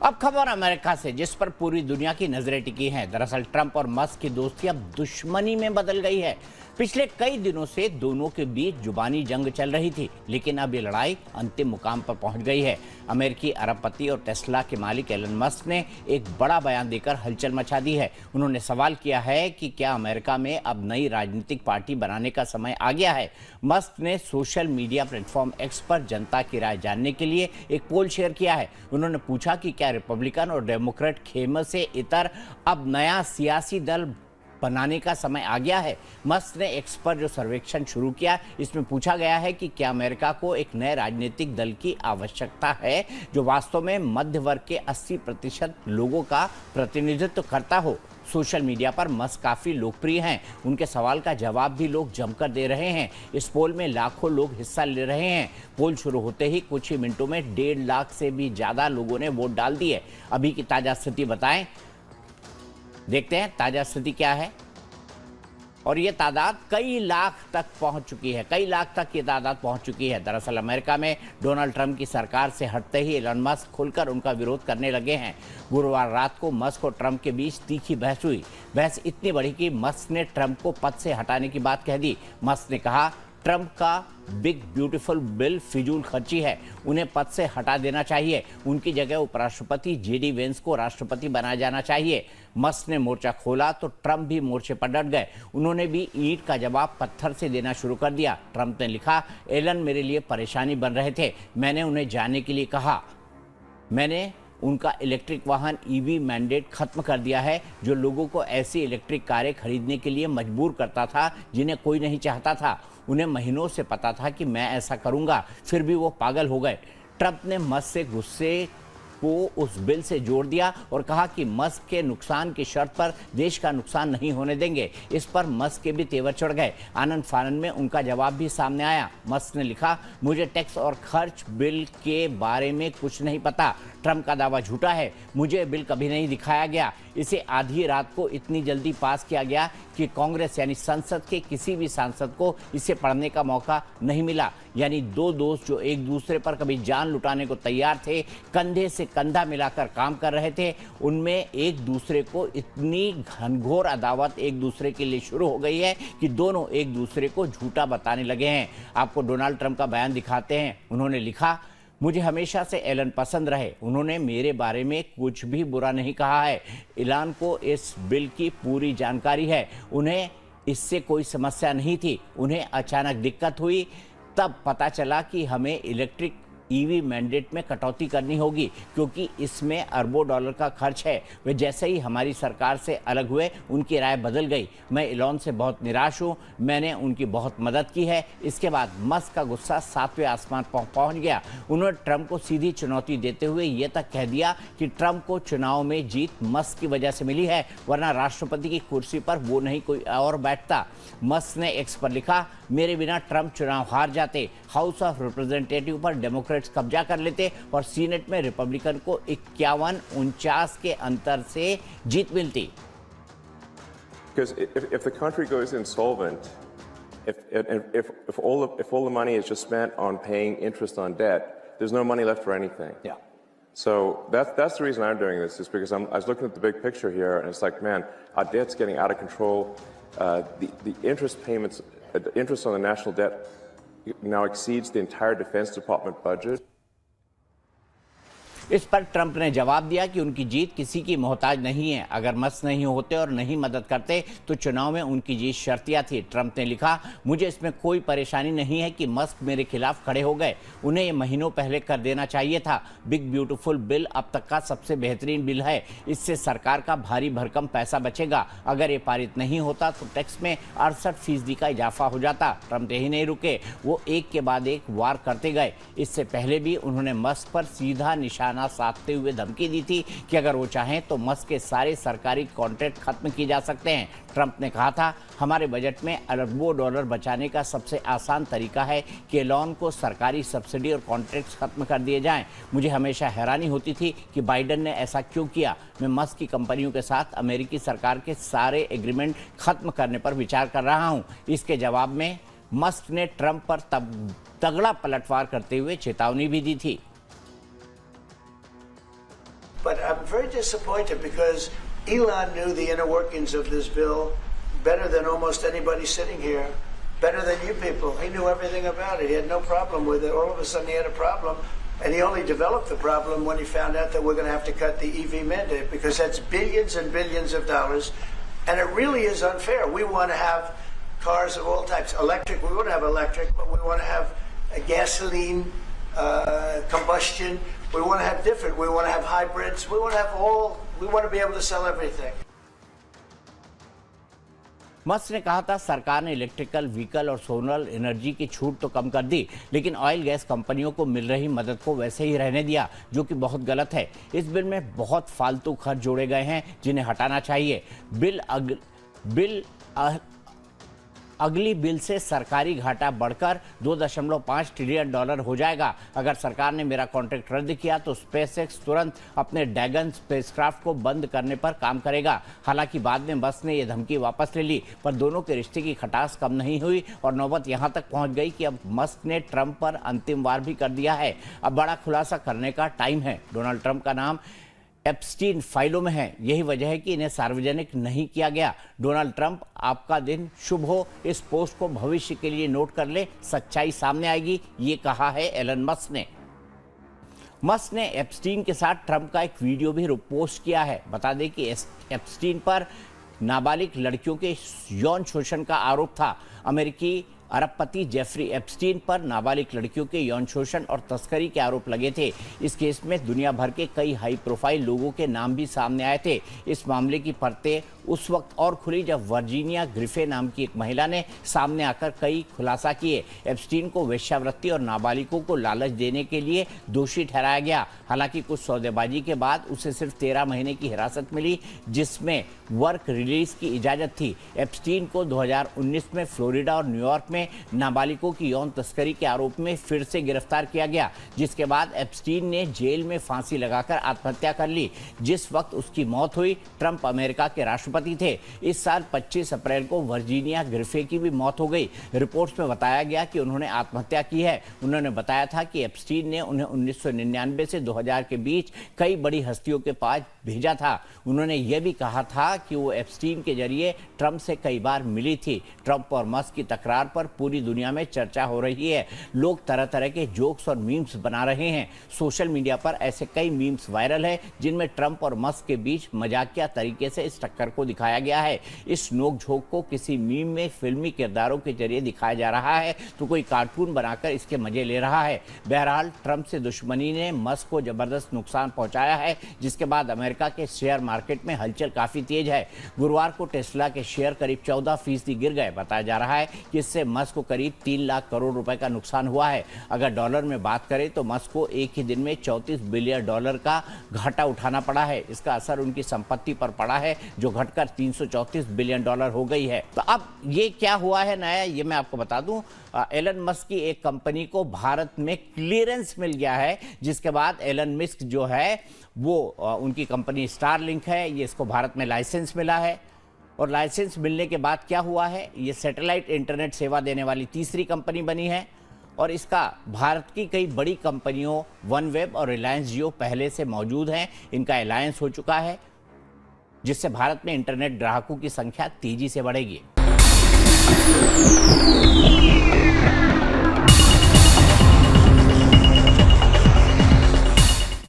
अब खबर अमेरिका से, जिस पर पूरी दुनिया की नजरें टिकी हैं। दरअसल ट्रंप और मस्क की दोस्ती अब दुश्मनी में बदल गई है। पिछले कई दिनों से दोनों के बीच जुबानी जंग चल रही थी, लेकिन अब ये लड़ाई अंतिम मुकाम पर पहुंच गई है। अमेरिकी अरबपति और टेस्ला के मालिक एलन मस्क ने एक बड़ा बयान देकर हलचल मचा दी है। उन्होंने सवाल किया है कि क्या अमेरिका में अब नई राजनीतिक पार्टी बनाने का समय आ गया है। मस्क ने सोशल मीडिया प्लेटफॉर्म एक्स पर जनता की राय जानने के लिए एक पोल शेयर किया है। उन्होंने पूछा कि क्या रिपब्लिकन और डेमोक्रेट खेमे से इतर अब नया सियासी दल बनाने का समय आ गया है। मस्क ने एक्स पर जो सर्वेक्षण शुरू किया, इसमें पूछा गया है कि क्या अमेरिका को एक नए राजनीतिक दल की आवश्यकता है जो वास्तव में मध्य वर्ग के 80% लोगों का प्रतिनिधित्व करता हो। सोशल मीडिया पर मस्क काफ़ी लोकप्रिय हैं। उनके सवाल का जवाब भी लोग जमकर दे रहे हैं। इस पोल में लाखों लोग हिस्सा ले रहे हैं। पोल शुरू होते ही कुछ ही मिनटों में 1.5 लाख से भी ज़्यादा लोगों ने वोट डाल दिए। अभी की ताज़ा स्थिति बताएं, देखते हैं ताज़ा स्थिति क्या है। और ये तादाद कई लाख तक पहुंच चुकी है, कई लाख तक ये तादाद पहुंच चुकी है। दरअसल अमेरिका में डोनाल्ड ट्रंप की सरकार से हटते ही एलन मस्क खुलकर उनका विरोध करने लगे हैं। गुरुवार रात को मस्क और ट्रंप के बीच तीखी बहस हुई। बहस इतनी बड़ी कि मस्क ने ट्रंप को पद से हटाने की बात कह दी। मस्क ने कहा, ट्रंप का बिग ब्यूटीफुल बिल फिजूल खर्ची है, उन्हें पद से हटा देना चाहिए। उनकी जगह उपराष्ट्रपति जेडी वेंस को राष्ट्रपति बनाया जाना चाहिए। मस्क ने मोर्चा खोला तो ट्रंप भी मोर्चे पर डट गए। उन्होंने भी ईंट का जवाब पत्थर से देना शुरू कर दिया। ट्रंप ने लिखा, एलन मेरे लिए परेशानी बन रहे थे, मैंने उन्हें जाने के लिए कहा। मैंने उनका इलेक्ट्रिक वाहन ईवी मैंडेट खत्म कर दिया है, जो लोगों को ऐसी इलेक्ट्रिक कारें खरीदने के लिए मजबूर करता था जिन्हें कोई नहीं चाहता था। उन्हें महीनों से पता था कि मैं ऐसा करूंगा, फिर भी वो पागल हो गए। ट्रंप ने मस्क से गुस्से को उस बिल से जोड़ दिया और कहा कि मस्क के नुकसान की शर्त पर देश का नुकसान नहीं होने देंगे। इस पर मस्क के भी तेवर चढ़ गए। आनंद फानन में उनका जवाब भी सामने आया। मस्क ने लिखा, मुझे टैक्स और खर्च बिल के बारे में कुछ नहीं पता। ट्रंप का दावा झूठा है, मुझे बिल कभी नहीं दिखाया गया। इसे आधी रात को इतनी जल्दी पास किया गया कि कांग्रेस यानी संसद के किसी भी सांसद को इसे पढ़ने का मौका नहीं मिला। यानी दो दोस्त जो एक दूसरे पर कभी जान लुटाने को तैयार थे, कंधे से कंधा मिलाकर काम कर रहे थे, उनमें एक दूसरे को इतनी घनघोर अदावत एक दूसरे के लिए शुरू हो गई है कि दोनों एक दूसरे को झूठा बताने लगे हैं। आपको डोनाल्ड ट्रंप का बयान दिखाते हैं। उन्होंने लिखा, मुझे हमेशा से एलन पसंद रहे, उन्होंने मेरे बारे में कुछ भी बुरा नहीं कहा है। एलन को इस बिल की पूरी जानकारी है, उन्हें इससे कोई समस्या नहीं थी। उन्हें अचानक दिक्कत हुई, तब पता चला कि हमें इलेक्ट्रिक ईवी मैंडेट में कटौती करनी होगी, क्योंकि इसमें अरबों डॉलर का खर्च है। वे जैसे ही हमारी सरकार से अलग हुए, उनकी राय बदल गई। मैं एलन से बहुत निराश हूं, मैंने उनकी बहुत मदद की है। इसके बाद मस्क का गुस्सा 7वें आसमान पर पहुंच गया। उन्होंने ट्रंप को सीधी चुनौती देते हुए यह तक कह दिया कि ट्रंप को चुनाव में जीत मस्क की वजह से मिली है, वरना राष्ट्रपति की कुर्सी पर वो नहीं कोई और बैठता। मस्क ने एक्स पर लिखा, मेरे बिना ट्रंप चुनाव हार जाते, हाउस ऑफ रिप्रेजेंटेटिव पर डेमोक्रेट्स कब्जा कर लेते और सीनेट में रिपब्लिकन को 51-49 के अंतर से जीत मिलती। Because if the country goes insolvent, if all the money is just spent on paying interest on debt, there's no money left for anything. Yeah. So that's the reason I'm doing this, is because I was looking at the big picture here, and it's like, man, our debt's getting out of control. The interest payments, the interest on the national debt now exceeds the entire Defense Department budget. इस पर Trump ने जवाब दिया कि उनकी जीत किसी की मोहताज नहीं है। अगर मस्क नहीं होते और नहीं मदद करते तो चुनाव में उनकी जीत शर्तिया थी। ट्रंप ने लिखा, मुझे इसमें कोई परेशानी नहीं है कि मस्क मेरे खिलाफ खड़े हो गए, उन्हें ये महीनों पहले कर देना चाहिए था। बिग ब्यूटीफुल बिल अब तक का सबसे बेहतरीन बिल है, इससे सरकार का भारी भरकम पैसा बचेगा। अगर ये पारित नहीं होता तो टैक्स में 68% का इजाफा हो जाता। ट्रंप यही नहीं रुके, वो एक के बाद एक वार करते गए। इससे पहले भी उन्होंने मस्क पर सीधा निशाना साधते हुए धमकी दी थी कि अगर वो चाहें तो मस्क के सारे सरकारी कॉन्ट्रैक्ट खत्म किए जा सकते हैं। ट्रंप ने कहा था, हमारे बजट में अरबों डॉलर बचाने का सबसे आसान तरीका है कि एलन को सरकारी सब्सिडी और कॉन्ट्रैक्ट खत्म कर दिए जाएं। मुझे हमेशा हैरानी होती थी कि बाइडेन ने ऐसा क्यों किया। मैं मस्क की कंपनियों के साथ अमेरिकी सरकार के सारे एग्रीमेंट खत्म करने पर विचार कर रहा हूं। इसके जवाब में मस्क ने ट्रंप पर तगड़ा पलटवार करते हुए चेतावनी भी दी थी। But I'm very disappointed because Elon knew the inner workings of this bill better than almost anybody sitting here, better than you people. He knew everything about it. He had no problem with it. All of a sudden he had a problem, and he only developed the problem when he found out that we're going to have to cut the EV mandate, because that's billions and billions of dollars, and it really is unfair. We want to have cars of all types. Electric, we want to have electric, but we want to have a gasoline, combustion. We want to have different. We want to have hybrids. We want to have all. We want to be able to sell everything. Musk ने कहा था सरकार ने electrical vehicle और solar energy की छूट तो कम कर दी, लेकिन ऑयल गैस कंपनियों को मिल रही मदद को वैसे ही रहने दिया, जो कि बहुत गलत है। इस बिल में बहुत फालतू खर्च जोड़े गए हैं जिन्हें हटाना चाहिए। अगली बिल से सरकारी घाटा बढ़कर $2.5 ट्रिलियन हो जाएगा। अगर सरकार ने मेरा कॉन्ट्रैक्ट रद्द किया तो स्पेसएक्स तुरंत अपने ड्रैगन स्पेसक्राफ्ट को बंद करने पर काम करेगा। हालांकि बाद में मस्क ने यह धमकी वापस ले ली, पर दोनों के रिश्ते की खटास कम नहीं हुई और नौबत यहां तक पहुंच गई कि अब मस्क ने ट्रंप पर अंतिम वार भी कर दिया है। अब बड़ा खुलासा करने का टाइम है। डोनाल्ड ट्रंप का नाम एप्स्टीन फाइलों में है, यही वजह है कि इन्हें सार्वजनिक नहीं किया गया। डोनाल्ड ट्रंप, आपका दिन शुभ हो। इस पोस्ट को भविष्य के लिए नोट कर ले, सच्चाई सामने आएगी, ये कहा है एलन मस्क ने। मस्क ने एप्स्टीन के साथ ट्रंप का एक वीडियो भी पोस्ट किया है। बता दें कि एप्स्टीन पर नाबालिग लड़कियों के यौन शोषण का आरोप था। अमेरिकी अरबपति जेफरी एप्स्टीन पर नाबालिग लड़कियों के यौन शोषण और तस्करी के आरोप लगे थे। इस केस में दुनिया भर के कई हाई प्रोफाइल लोगों के नाम भी सामने आए थे। इस मामले की परतें उस वक्त और खुली जब वर्जीनिया ग्रिफे नाम की एक महिला ने सामने आकर कई खुलासा किए। एप्स्टीन को वेश्यावृत्ति और नाबालिगों को लालच देने के लिए दोषी ठहराया गया। हालांकि कुछ सौदेबाजी के बाद उसे सिर्फ 13 महीने की हिरासत मिली, जिसमें वर्क रिलीज की इजाजत थी। एप्स्टीन को 2019 में फ्लोरिडा और न्यूयॉर्क में नाबालिगों की यौन तस्करी के आरोप में फिर से गिरफ्तार किया गया, जिसके बाद एप्स्टीन ने जेल में फांसी लगाकर आत्महत्या कर ली। जिस वक्त उसकी मौत हुई, ट्रंप अमेरिका के राष्ट्रपति थे। इस साल 25 अप्रैल को वर्जीनिया ग्रिफे की भी मौत हो गई। रिपोर्ट्स में बताया गया कि उन्होंने आत्महत्या की है। उन्होंने बताया था कि एप्स्टीन ने उन्हें 1999 से 2000 के बीच कई बड़ी हस्तियों के पास भेजा था। उन्होंने यह भी कहा था कि वो एप्स्टीन के जरिए ट्रंप से कई बार मिली थी। ट्रंप और मस्क की तकरार पर पूरी दुनिया में चर्चा हो रही है। लोग तरह तरह के जोक्स और मीम्स बना रहे हैं। सोशल मीडिया पर ऐसे कई मीम्स वायरल है जिनमें ट्रंप और मस्क के बीच मजाकिया तरीके से इस टक्कर को दिखाया गया है। इस नोकझोंक को किसी मीम में फिल्मी किरदारों के जरिए दिखाया जा रहा है तो कोई कार्टून बनाकर इसके मजे ले रहा है। बहरहाल ट्रंप से दुश्मनी ने मस्क को जबरदस्त नुकसान पहुंचाया है, जिसके बाद अमेरिका के शेयर मार्केट में हलचल काफी तेज है। गुरुवार को टेस्ला के शेयर करीब 14% गिर गए। बताया जा रहा है कि इससे मस्क को करीब 3 लाख करोड़ रुपए का नुकसान हुआ है। अगर डॉलर में बात करें तो मस्क को एक ही दिन में $34 बिलियन का घाटा उठाना पड़ा है। इसका असर उनकी संपत्ति पर पड़ा है, जो घटकर $334 बिलियन हो गई है। तो अब ये क्या हुआ है नया, ये मैं आपको बता दूं। एलन मस्क की एक कंपनी को भारत में क्लियरेंस मिल गया है, जिसके बाद एलन मस्क जो है वो उनकी कंपनी स्टारलिंक है, ये इसको भारत में लाइसेंस मिला है। और लाइसेंस मिलने के बाद क्या हुआ है, ये सैटेलाइट इंटरनेट सेवा देने वाली तीसरी कंपनी बनी है। और इसका भारत की कई बड़ी कंपनियों वनवेब और रिलायंस जियो पहले से मौजूद हैं। इनका अलायंस हो चुका है, जिससे भारत में इंटरनेट ग्राहकों की संख्या तेजी से बढ़ेगी।